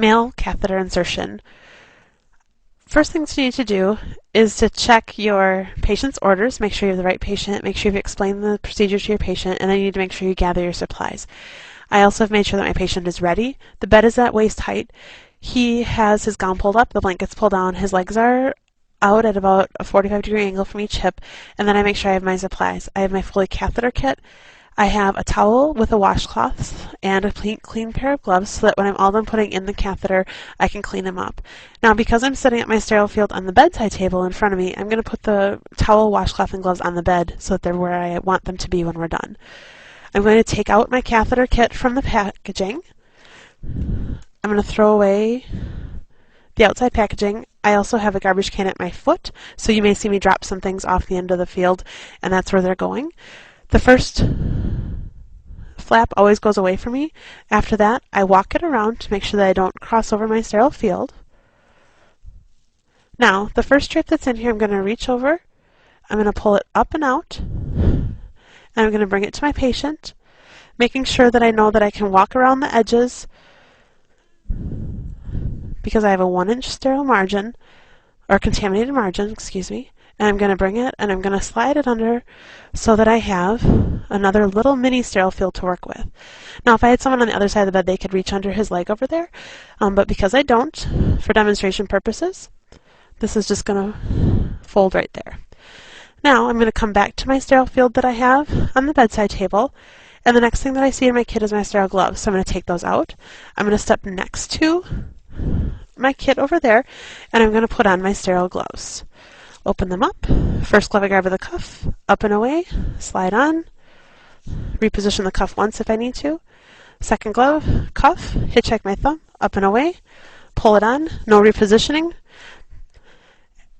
Male catheter insertion. First things you need to do is to check your patient's orders, make sure you have the right patient, make sure you've explained the procedure to your patient, and then you need to make sure you gather your supplies. I also have made sure that my patient is ready. The bed is at waist height. He has his gown pulled up, the blankets pulled down, his legs are out at about a 45-degree angle from each hip, and then I make sure I have my supplies. I have my Foley catheter kit. I have a towel with a washcloth and a clean pair of gloves so that when I'm all done putting in the catheter, I can clean them up. Now, because I'm setting up my sterile field on the bedside table in front of me, I'm going to put the towel, washcloth, and gloves on the bed so that they're where I want them to be when we're done. I'm going to take out my catheter kit from the packaging. I'm going to throw away the outside packaging. I also have a garbage can at my foot, so you may see me drop some things off the end of the field, and that's where they're going. The first flap always goes away from me. After that, I walk it around to make sure that I don't cross over my sterile field. Now, the first strip that's in here, I'm going to reach over, I'm going to pull it up and out, and I'm going to bring it to my patient, making sure that I know that I can walk around the edges because I have a 1-inch sterile margin, or contaminated margin, excuse me, and I'm going to bring it and I'm going to slide it under so that I have another little mini sterile field to work with. Now, if I had someone on the other side of the bed, they could reach under his leg over there, but because I don't, for demonstration purposes, this is just going to fold right there. Now, I'm going to come back to my sterile field that I have on the bedside table, and the next thing that I see in my kit is my sterile gloves, so I'm going to take those out. I'm going to step next to my kit over there, and I'm going to put on my sterile gloves. Open them up. First glove I grab with the cuff, up and away, slide on, reposition the cuff once if I need to. Second glove, cuff, hitchhike my thumb, up and away, pull it on, no repositioning.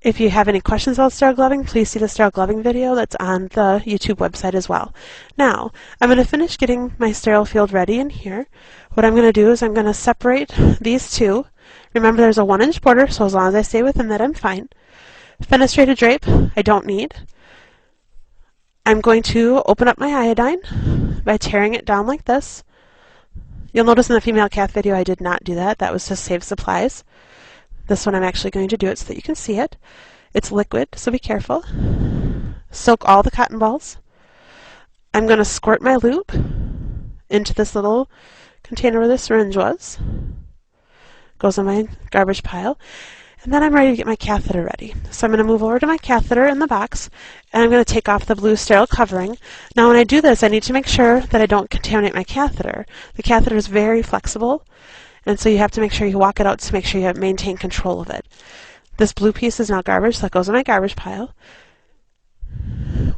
If you have any questions about sterile gloving, please see the sterile gloving video that's on the YouTube website as well. Now, I'm going to finish getting my sterile field ready in here. What I'm going to do is I'm going to separate these two. Remember, there's a 1-inch border, so as long as I stay within that, I'm fine. Fenestrated drape, I don't need. I'm going to open up my iodine by tearing it down like this. You'll notice in the female cath video I did not do that. That was to save supplies. This one I'm actually going to do it so that you can see it. It's liquid, so be careful. Soak all the cotton balls. I'm going to squirt my lube into this little container where the syringe was. Goes in my garbage pile. And then I'm ready to get my catheter ready. So I'm going to move over to my catheter in the box, and I'm going to take off the blue sterile covering. Now when I do this, I need to make sure that I don't contaminate my catheter. The catheter is very flexible, and so you have to make sure you walk it out to make sure you maintain control of it. This blue piece is now garbage, so that goes in my garbage pile.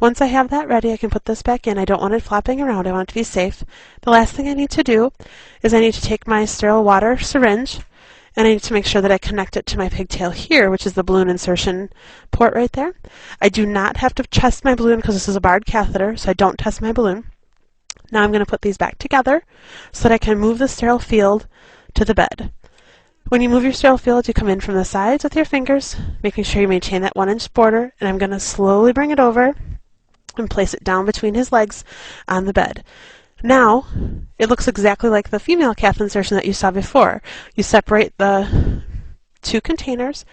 Once I have that ready, I can put this back in. I don't want it flopping around. I want it to be safe. The last thing I need to do is I need to take my sterile water syringe, and I need to make sure that I connect it to my pigtail here, which is the balloon insertion port right there. I do not have to test my balloon because this is a barred catheter, so I don't test my balloon. Now I'm going to put these back together so that I can move the sterile field to the bed. When you move your sterile field, you come in from the sides with your fingers, making sure you maintain that 1-inch border, and I'm going to slowly bring it over and place it down between his legs on the bed. Now, it looks exactly like the female cath insertion that you saw before. You separate the two containers,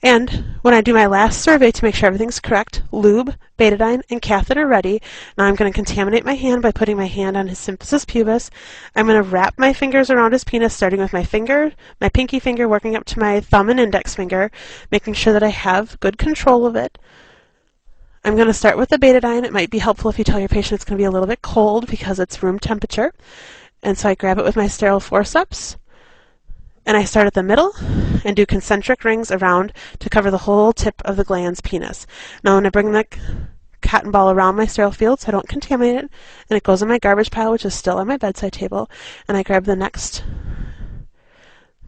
and when I do my last survey to make sure everything's correct, lube, betadine, and catheter ready. Now I'm going to contaminate my hand by putting my hand on his symphysis pubis. I'm going to wrap my fingers around his penis, starting with my finger, my pinky finger, working up to my thumb and index finger, making sure that I have good control of it. I'm going to start with the betadine. It might be helpful if you tell your patient it's going to be a little bit cold because it's room temperature. And so I grab it with my sterile forceps, and I start at the middle and do concentric rings around to cover the whole tip of the glans penis. Now I'm going to bring the cotton ball around my sterile field so I don't contaminate it, and it goes in my garbage pile, which is still on my bedside table, and I grab the next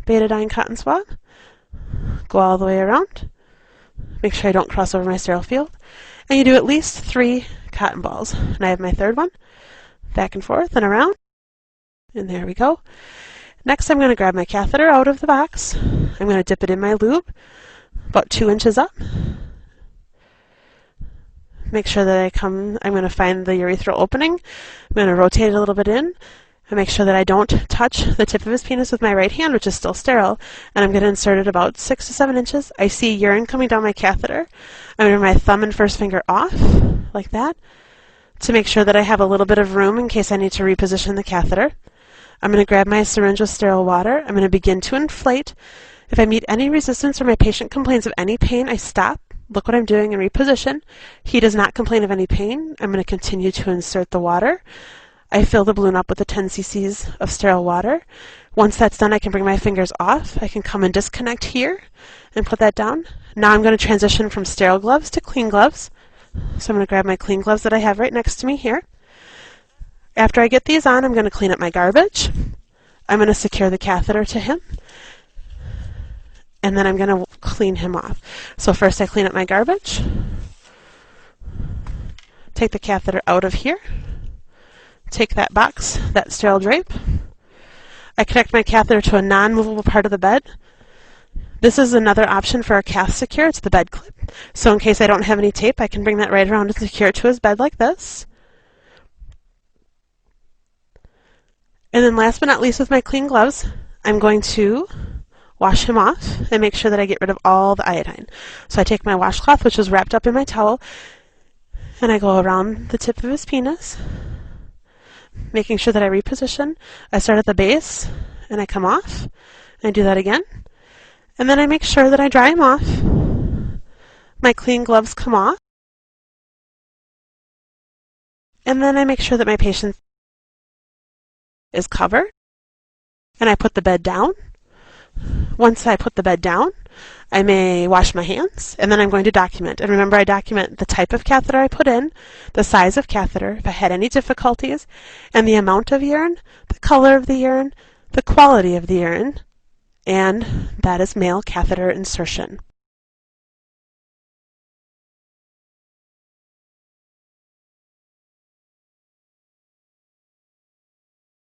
betadine cotton swab, go all the way around, make sure I don't cross over my sterile field, and you do at least 3 cotton balls. And I have my third one, back and forth and around, and there we go. Next I'm going to grab my catheter out of the box. I'm going to dip it in my lube, about 2 inches up. Make sure that I'm going to find the urethral opening. I'm going to rotate it a little bit in. I make sure that I don't touch the tip of his penis with my right hand, which is still sterile, and I'm going to insert it about 6 to 7 inches. I see urine coming down my catheter. I'm going to bring my thumb and first finger off, like that, to make sure that I have a little bit of room in case I need to reposition the catheter. I'm going to grab my syringe with sterile water. I'm going to begin to inflate. If I meet any resistance or my patient complains of any pain, I stop, look what I'm doing, and reposition. He does not complain of any pain. I'm going to continue to insert the water. I fill the balloon up with the 10 cc's of sterile water. Once that's done, I can bring my fingers off. I can come and disconnect here and put that down. Now I'm going to transition from sterile gloves to clean gloves. So I'm going to grab my clean gloves that I have right next to me here. After I get these on, I'm going to clean up my garbage. I'm going to secure the catheter to him. And then I'm going to clean him off. So first I clean up my garbage. Take the catheter out of here. Take that box, that sterile drape. I connect my catheter to a non-movable part of the bed. This is another option for a cath secure. It's the bed clip. So in case I don't have any tape, I can bring that right around and secure it to his bed like this. And then last but not least, with my clean gloves, I'm going to wash him off and make sure that I get rid of all the iodine. So I take my washcloth, which is wrapped up in my towel, and I go around the tip of his penis, making sure that I reposition. I start at the base, and I come off, and I do that again. And then I make sure that I dry him off. My clean gloves come off. And then I make sure that my patient is covered. And I put the bed down. Once I put the bed down, I may wash my hands, and then I'm going to document. And remember, I document the type of catheter I put in, the size of catheter, if I had any difficulties, and the amount of urine, the color of the urine, the quality of the urine, and that is male catheter insertion.